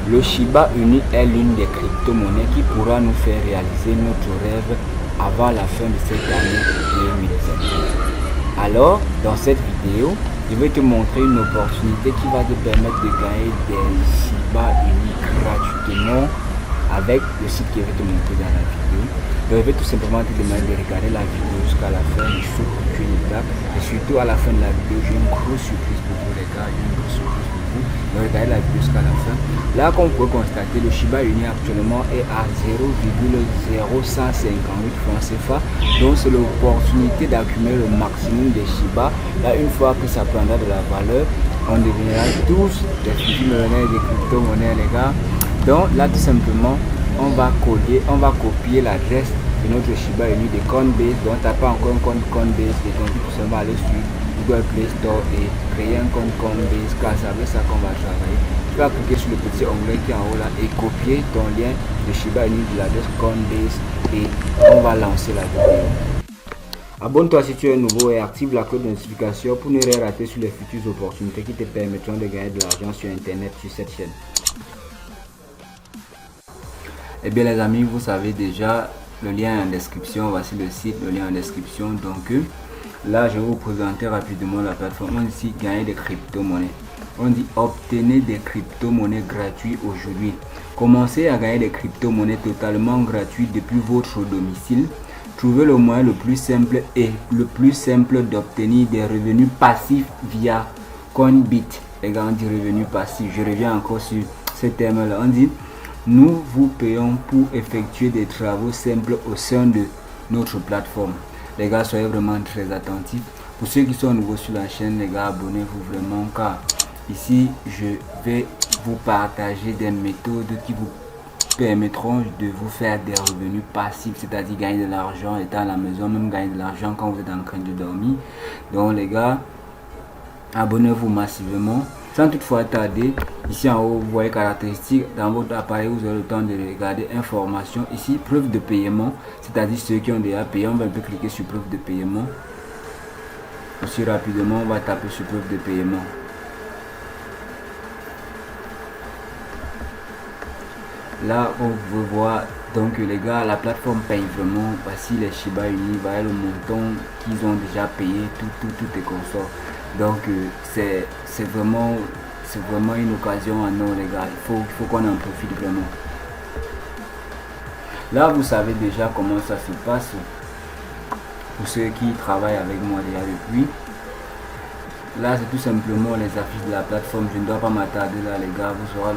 Le Shiba Inu est l'une des crypto-monnaies qui pourra nous faire réaliser notre rêve avant la fin de cette année 2025. Alors, dans cette vidéo, je vais te montrer une opportunité qui va te permettre de gagner des Shiba Inu gratuitement avec le site que je vais te montrer dans la vidéo. Donc, je vais tout simplement te demander de regarder la vidéo jusqu'à la fin. Je suis aucune étape. Et surtout à la fin de la vidéo, j'ai une grosse surprise pour vous les gars. J'ai une grosse surprise pour vous. Donc, regardez la vidéo jusqu'à la fin. Là, comme vous pouvez constater, le Shiba Inu actuellement est à 0,0158 francs CFA. Donc, c'est l'opportunité d'accumuler le maximum des Shiba. Là, une fois que ça prendra de la valeur, on deviendra tous des futurs millionnaires des crypto-monnaies, les gars. Donc, là, tout simplement, on va copier l'adresse de notre Shiba Inu de Coinbase. Donc, tu n'as pas encore un compte Coinbase, et donc tout simplement aller sur Google Play Store et créer un compte Coinbase, car c'est avec ça qu'on va travailler. Tu vas cliquer sur le petit onglet qui est en haut là et copier ton lien de Shiba Inu de l'adresse Coinbase et on va lancer la vidéo. Abonne-toi si tu es nouveau et active la cloche de notification pour ne rien rater sur les futures opportunités qui te permettront de gagner de l'argent sur internet sur cette chaîne. Eh bien les amis, vous savez déjà, le lien en description, voici le site, le lien en description. Donc là, je vais vous présenter rapidement la plateforme. On dit ici gagner des crypto-monnaies. On dit obtenez des crypto-monnaies gratuites aujourd'hui. Commencez à gagner des crypto-monnaies totalement gratuites depuis votre domicile. Trouvez le moyen le plus simple d'obtenir des revenus passifs via Coinbit. Les gars, on dit revenus passifs. Je reviens encore sur ce terme-là. On dit nous vous payons pour effectuer des travaux simples au sein de notre plateforme. Les gars, soyez vraiment très attentifs. Pour ceux qui sont nouveaux sur la chaîne, les gars, abonnez-vous vraiment car ici, je vais vous partager des méthodes qui vous permettront de vous faire des revenus passifs, c'est-à-dire gagner de l'argent étant à la maison, même gagner de l'argent quand vous êtes en train de dormir. Donc les gars, abonnez-vous massivement. Sans toutefois tarder, ici en haut, vous voyez caractéristiques. Dans votre appareil, vous aurez le temps de regarder informations. Ici, preuve de paiement, c'est-à-dire ceux qui ont déjà payé. On va un peu cliquer sur preuve de paiement. Aussi rapidement, on va taper sur preuve de paiement. Là, on vous voir, donc les gars, la plateforme paye vraiment. Voici les Shiba Inu, voyez le montant qu'ils ont déjà payé, tout est consort. Donc c'est vraiment une occasion à nous les gars. Il faut qu'on en profite vraiment. Là, vous savez déjà comment ça se passe. Pour ceux qui travaillent avec moi déjà depuis. Là, c'est tout simplement les affiches de la plateforme. Je ne dois pas m'attarder là les gars. Vous aurez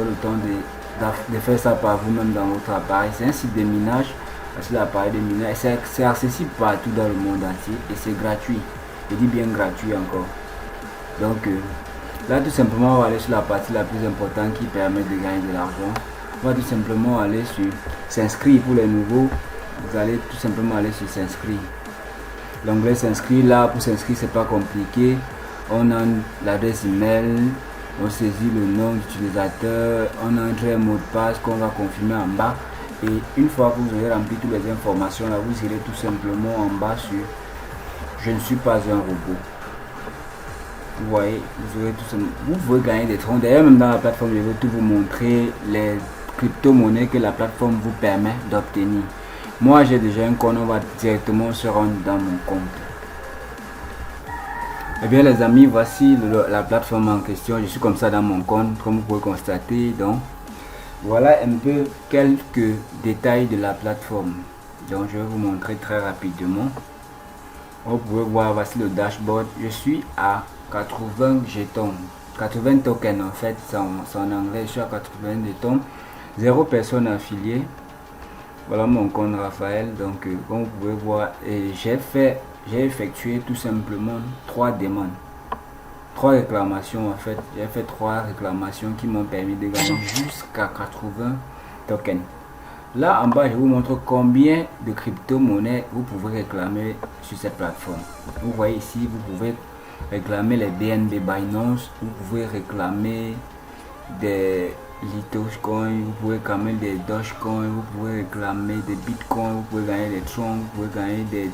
le temps de faire ça par vous-même dans votre appareil. C'est un site de minage. C'est l'appareil de minage. C'est accessible partout dans le monde entier et c'est gratuit. Je dis bien gratuit encore. Donc là, tout simplement, on va aller sur la partie la plus importante qui permet de gagner de l'argent. On va tout simplement aller sur s'inscrire pour les nouveaux. Vous allez tout simplement aller sur s'inscrire. L'onglet s'inscrire, là, pour s'inscrire, c'est pas compliqué. On a l'adresse email. On saisit le nom d'utilisateur, on entre un mot de passe qu'on va confirmer en bas et une fois que vous aurez rempli toutes les informations là, vous irez tout simplement en bas sur je ne suis pas un robot. Vous voyez, vous pouvez gagner des troncs. D'ailleurs, même dans la plateforme, je vais tout vous montrer les crypto-monnaies que la plateforme vous permet d'obtenir. Moi, j'ai déjà un compte, on va directement se rendre dans mon compte. Eh bien les amis, voici la plateforme en question. Je suis comme ça dans mon compte, comme vous pouvez constater. Donc voilà un peu quelques détails de la plateforme. Donc je vais vous montrer très rapidement. Vous pouvez voir, voici le dashboard. Je suis à 80 jetons, 80 tokens en fait, c'est en anglais. Je suis à 80 jetons, 0 personnes affiliées. Voilà mon compte Raphaël. Donc comme vous pouvez voir, j'ai effectué tout simplement 3 demandes, 3 réclamations en fait. J'ai fait 3 réclamations qui m'ont permis de gagner jusqu'à 80 tokens. Là en bas, je vous montre combien de crypto-monnaies vous pouvez réclamer sur cette plateforme. Vous voyez ici, vous pouvez réclamer les BNB Binance, vous pouvez réclamer des Litecoin, vous pouvez réclamer des Dogecoin, vous pouvez réclamer des Bitcoin, vous pouvez gagner des Tron, vous pouvez gagner des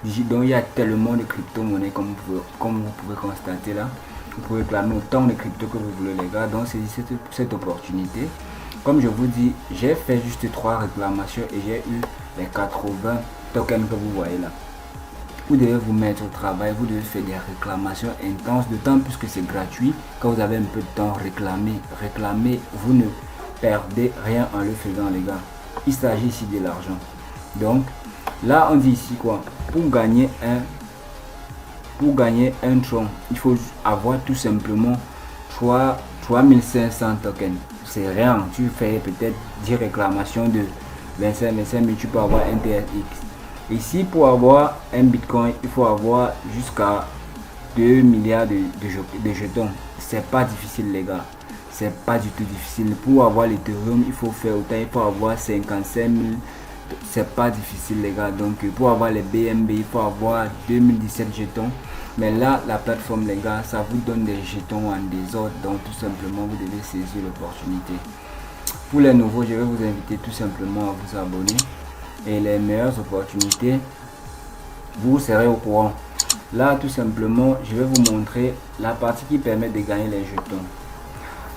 Digit. Donc il y a tellement de crypto-monnaies comme vous pouvez constater là. Vous pouvez réclamer autant de crypto que vous voulez les gars. Donc c'est cette opportunité. Comme je vous dis, j'ai fait juste 3 réclamations et j'ai eu les 80 tokens que vous voyez là. Vous devez vous mettre au travail, vous devez faire des réclamations intenses, d'autant plus que c'est gratuit. Quand vous avez un peu de temps, réclamez, vous ne perdez rien en le faisant les gars. Il s'agit ici de l'argent. Donc là on dit ici quoi? Pour gagner un tron, il faut avoir tout simplement 3500 tokens. C'est rien, tu fais peut-être 10 réclamations de 25 000, tu peux avoir un TRX. Ici, pour avoir un bitcoin, il faut avoir jusqu'à 2 milliards de jetons. C'est pas difficile les gars, c'est pas du tout difficile. Pour avoir l'Ethereum, il faut faire autant, il faut avoir 55 000. C'est pas difficile les gars. Donc pour avoir les BNB, il faut avoir 2017 jetons. Mais là, la plateforme les gars, ça vous donne des jetons en désordre. Donc tout simplement, vous devez saisir l'opportunité. Pour les nouveaux, je vais vous inviter tout simplement à vous abonner. Et les meilleures opportunités, vous serez au courant. Là, tout simplement, je vais vous montrer la partie qui permet de gagner les jetons.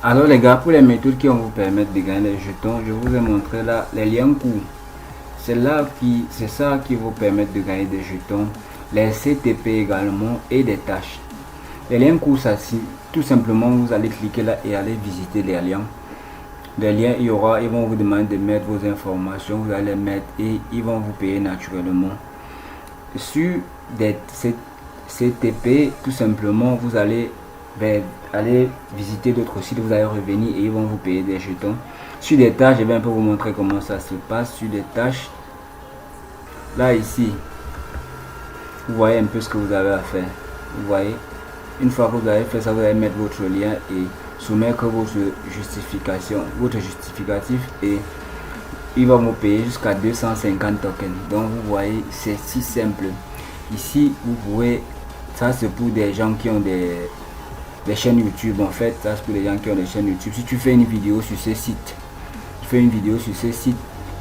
Alors les gars, pour les méthodes qui vont vous permettre de gagner les jetons, je vous ai montré là les liens courts. C'est ça qui vous permet de gagner des jetons, les CTP également et des tâches. Les liens courts, ça, tout simplement, vous allez cliquer là et aller visiter les liens. Des liens, ils vont vous demander de mettre vos informations, vous allez les mettre et ils vont vous payer naturellement. Sur des CTP, tout simplement, vous allez aller visiter d'autres sites, vous allez revenir et ils vont vous payer des jetons. Sur des tâches, je vais un peu vous montrer comment ça se passe. Sur des tâches, là ici, vous voyez un peu ce que vous avez à faire. Vous voyez, une fois que vous avez fait ça, vous allez mettre votre lien et soumettre votre justificatif et il va vous payer jusqu'à 250 tokens. Donc vous voyez, c'est si simple. Ici, vous pouvez, ça c'est pour des gens qui ont des chaînes YouTube. En fait, ça c'est pour les gens qui ont des chaînes YouTube. Si tu fais une vidéo sur ce site,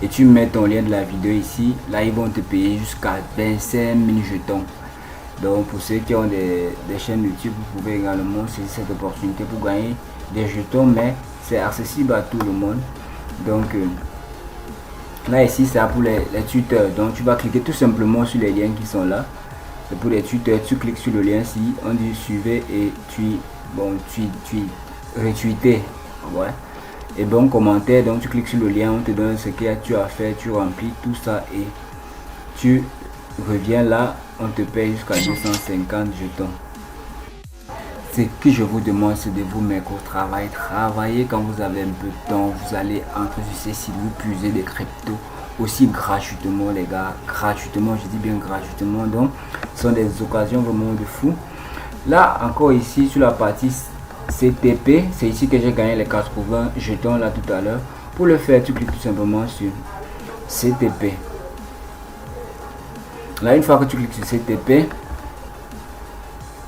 et tu mets ton lien de la vidéo ici, là ils vont te payer jusqu'à 25 000 jetons. Donc pour ceux qui ont des chaînes YouTube, vous pouvez également saisir cette opportunité pour gagner des jetons, mais c'est accessible à tout le monde. Donc là ici c'est pour les tuteurs. Donc tu vas cliquer tout simplement sur les liens qui sont là. C'est pour les tuteurs. Tu cliques sur le lien ici, on dit suivez et tu retweeter. Ouais. Et bon commentaire, donc tu cliques sur le lien, on te donne ce que tu as fait, tu remplis tout ça et tu reviens là, on te paye jusqu'à 250 jetons. Ce que je vous demande, c'est de vous mettre au travail. Travaillez quand vous avez un peu de temps, vous allez entrer sur ces sites, vous puisez des cryptos aussi gratuitement les gars, gratuitement, je dis bien gratuitement. Donc ce sont des occasions vraiment de fou. Là encore ici sur la partie CTP, c'est ici que j'ai gagné les 80 jetons là tout à l'heure. Pour le faire, tu cliques tout simplement sur CTP. Là, une fois que tu cliques sur CTP,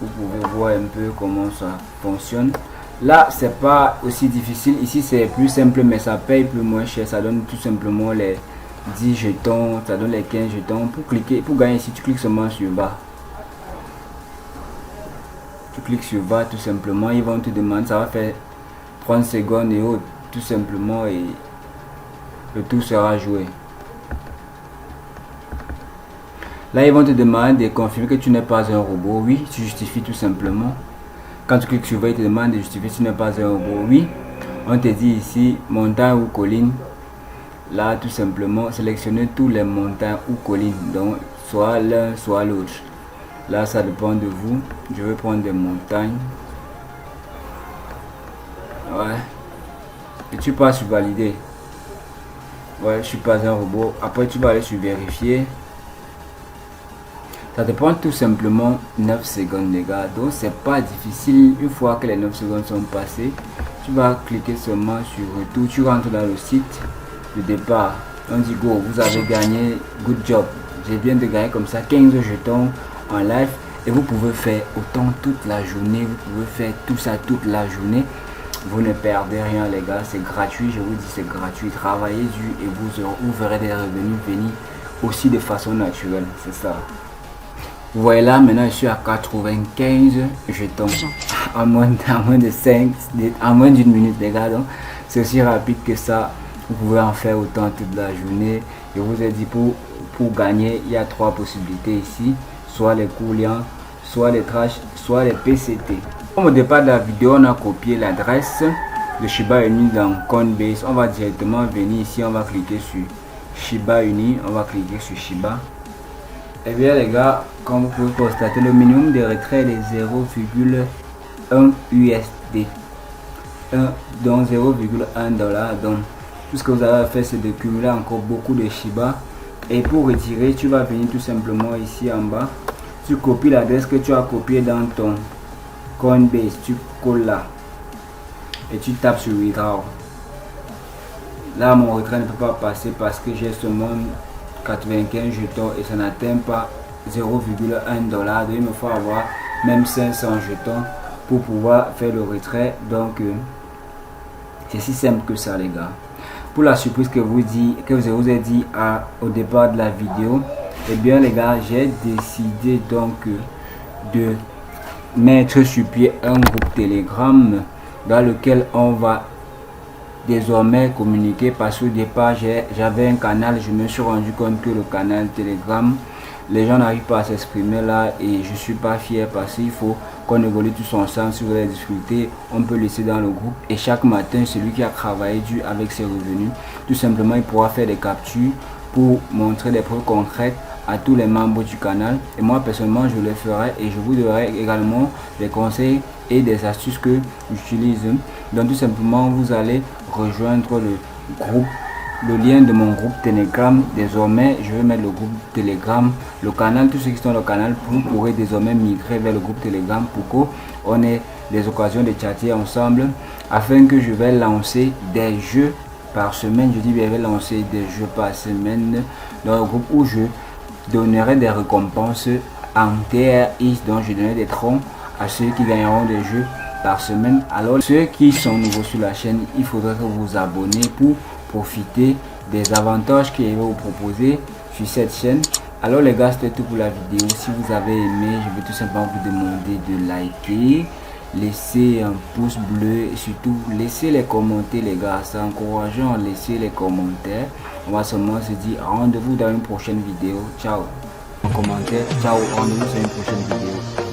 vous pouvez voir un peu comment ça fonctionne. Là, c'est pas aussi difficile. Ici, c'est plus simple, mais ça paye plus moins cher. Ça donne tout simplement les 10 jetons, ça donne les 15 jetons. Pour cliquer, pour gagner ici, tu cliques seulement sur bas. Tu cliques sur bas tout simplement, ils vont te demander, ça va faire 30 secondes et autres, tout simplement, et le tout sera joué. Là ils vont te demander de confirmer que tu n'es pas un robot. Oui, tu justifies tout simplement. Quand tu cliques sur bas, ils te demandent de justifier que tu n'es pas un robot. Oui, on te dit ici montagne ou colline. Là tout simplement sélectionnez tous les montagnes ou collines, donc soit l'un soit l'autre. Là ça dépend de vous. Je vais prendre des montagnes. Ouais. Et tu passes sur valider. Ouais, je suis pas un robot. Après tu vas aller sur vérifier. Ça te prend tout simplement 9 secondes les gars. Donc c'est pas difficile. Une fois que les 9 secondes sont passées, tu vas cliquer seulement sur retour. Tu rentres dans le site de départ. On dit go, vous avez gagné, good job. J'ai bien de gagner comme ça 15 jetons en live et vous pouvez faire autant toute la journée, vous pouvez faire tout ça toute la journée, vous ne perdez rien les gars, c'est gratuit, je vous dis c'est gratuit, travaillez dur et vous verrez des revenus venir aussi de façon naturelle, c'est ça. Vous voyez là maintenant je suis à 95 jetons. en moins de 5, en moins d'une minute les gars. Donc c'est aussi rapide que ça. Vous pouvez en faire autant toute la journée. Je vous ai dit pour gagner, il y a 3 possibilités ici. Soit les cours liants, soit les trash, soit les PCT. Au départ de la vidéo, on a copié l'adresse de Shiba Inu dans Coinbase. On va directement venir ici, on va cliquer sur Shiba Inu, on va cliquer sur Shiba. Et bien les gars, comme vous pouvez constater, le minimum de retrait est de 0,1 USD. Donc 0,1 dollar. Donc tout ce que vous avez à faire, c'est de cumuler encore beaucoup de Shiba. Et pour retirer, tu vas venir tout simplement ici en bas. Tu copies l'adresse que tu as copiée dans ton Coinbase. Tu colles là. Et tu tapes sur Withdraw. Là, mon retrait ne peut pas passer parce que j'ai seulement 95 jetons et ça n'atteint pas 0,1 dollar. Donc il me faut avoir même 500 jetons pour pouvoir faire le retrait. Donc c'est si simple que ça les gars. Pour la surprise que je vous ai dit au départ de la vidéo, et bien les gars, j'ai décidé donc de mettre sur pied un groupe Telegram dans lequel on va désormais communiquer, parce qu'au départ j'avais un canal. Je me suis rendu compte que le canal Telegram, les gens n'arrivent pas à s'exprimer là et je suis pas fier parce qu'il faut qu'on évolue tous ensemble. Si vous avez des difficultés, on peut laisser dans le groupe et chaque matin celui qui a travaillé dur avec ses revenus, tout simplement il pourra faire des captures pour montrer des preuves concrètes à tous les membres du canal. Et moi personnellement je le ferai et je vous donnerai également des conseils et des astuces que j'utilise. Donc tout simplement vous allez rejoindre le groupe, le lien de mon groupe Telegram. Désormais je vais mettre le groupe Telegram, le canal, tous ceux qui sont dans le canal, vous pourrez désormais migrer vers le groupe Telegram pour qu'on ait des occasions de chatter ensemble, afin que je vais lancer des jeux par semaine. Je dis bien, je vais lancer des jeux par semaine dans le groupe où je donnerai des récompenses en TRX. Donc je donnerai des troncs à ceux qui gagneront des jeux par semaine. Alors ceux qui sont nouveaux sur la chaîne, il faudra que vous vous abonnez pour profiter des avantages que je vais vous proposer sur cette chaîne. Alors les gars, c'était tout pour la vidéo. Si vous avez aimé, je vais tout simplement vous demander de liker, laisser un pouce bleu et surtout laisser les commentaires les gars, c'est encourageant. Laissez les commentaires. On va seulement se dire rendez-vous dans une prochaine vidéo. Ciao. En commentaire, ciao, rendez-vous sur une prochaine vidéo.